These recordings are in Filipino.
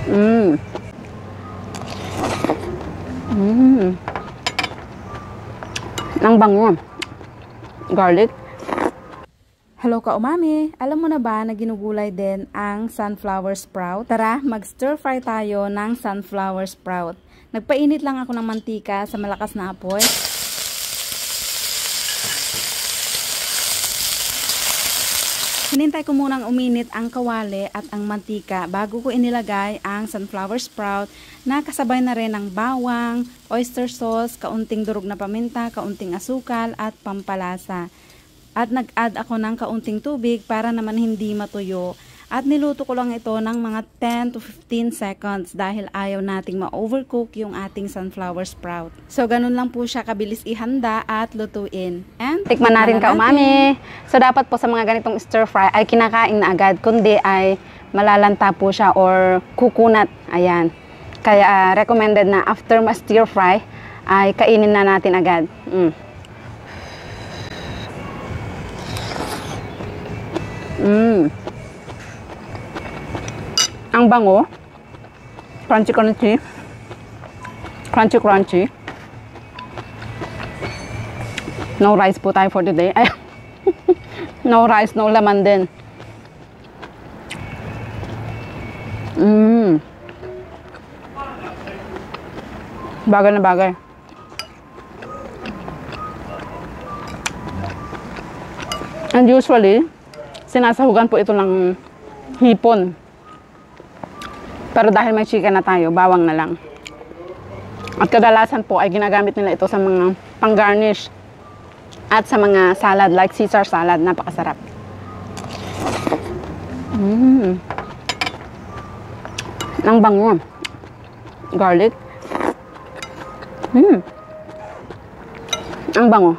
Mm. Mm. Ang bango. Garlic. Hello ka umami! Alam mo na ba na ginugulay din ang sunflower sprout? Tara, mag-stir fry tayo ng sunflower sprout. Nagpainit lang ako ng mantika sa malakas na apoy. Hinintay ko munang uminit ang kawali at ang mantika bago ko inilagay ang sunflower sprout na kasabay na rin ng bawang, oyster sauce, kaunting durog na paminta, kaunting asukal at pampalasa. At nag-add ako ng kaunting tubig para naman hindi matuyo. At niluto ko lang ito ng mga 10 to 15 seconds dahil ayaw nating ma-overcook yung ating sunflower sprout. So, ganun lang po siya kabilis ihanda at lutuin. And Tikman natin ka umami. So, dapat po sa mga ganitong stir fry ay kinakain na agad. Kundi ay malalanta po siya or kukunat. Ayan. Kaya recommended na after ma-stir fry ay kainin na natin agad. Ang bango. Crunchy crunchy. Crunchy crunchy. No rice po tayo for today. Ay, no rice, no laman din. Bagay na bagay. And usually, sinasahugan po ito ng hipon. Pero dahil may chicken na tayo, bawang na lang. At kadalasan po ay ginagamit nila ito sa mga pang-garnish at sa mga salad like Caesar salad. Napakasarap. Ang bango. Garlic. Ang bango.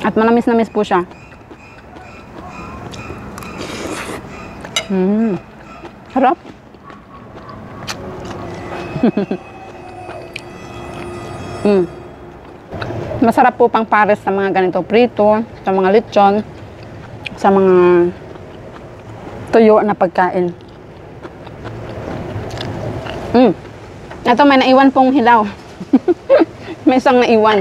At manamis-namis po siya. Harap. Masarap po pang pares sa mga ganito prito, sa mga lechon, sa mga tuyo na pagkain. Ito may naiwan pong hilaw. May isang naiwan.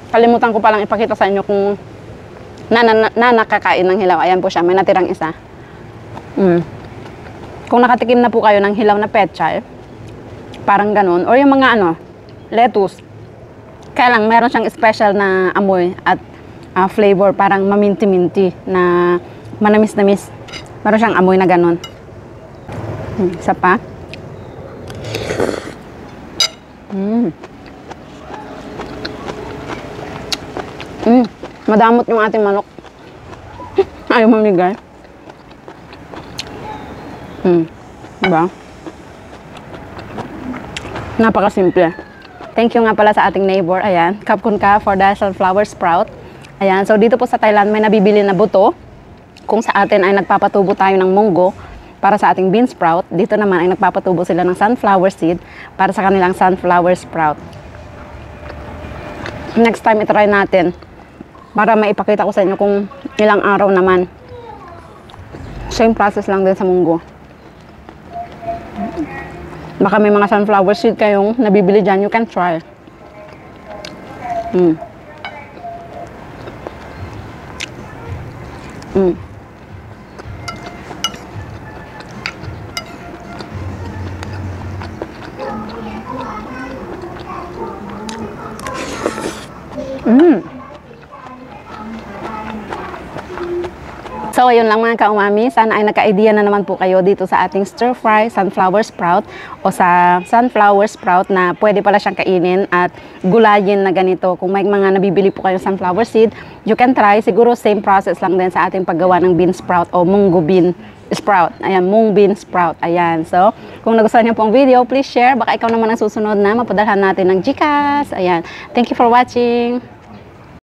Kalimutan ko palang ipakita sa inyo kung nakakain ng hilaw. Ayan po siya, may natirang isa. Kung nakatikim na po kayo ng hilaw na pechay, parang ganun, or yung mga lettuce, kaya lang meron siyang special na amoy at flavor, parang maminti-minti na manamis-namis. Meron siyang amoy na ganun. Isa pa. Madamot yung ating manok. Ayaw mamigay. Diba? Napakasimple. Thank you nga pala sa ating neighbor. Ayan, kapkun ka for the sunflower sprout. Ayan, so dito po sa Thailand may nabibili na buto. Kung sa atin ay nagpapatubo tayo ng munggo para sa ating bean sprout, dito naman ay nagpapatubo sila ng sunflower seed para sa kanilang sunflower sprout. Next time itry natin para maipakita ko sa inyo kung ilang araw naman. Same process lang din sa munggo. Baka may mga sunflower seed kayong nabibili dyan, you can try. So, ayun lang mga ka-umami. Sana ay naka-idea na naman po kayo dito sa ating stir-fry sunflower sprout o sa sunflower sprout na pwede pala siyang kainin at gulayin na ganito. Kung may mga nabibili po kayong sunflower seed, you can try. Siguro same process lang din sa ating paggawa ng bean sprout o munggo bean sprout. Ayan, mung bean sprout. Ayan. So, kung nagustuhan niyo pong video, please share. Baka ikaw naman ang susunod na mapadalhan natin ng Gcash. Ayan. Thank you for watching.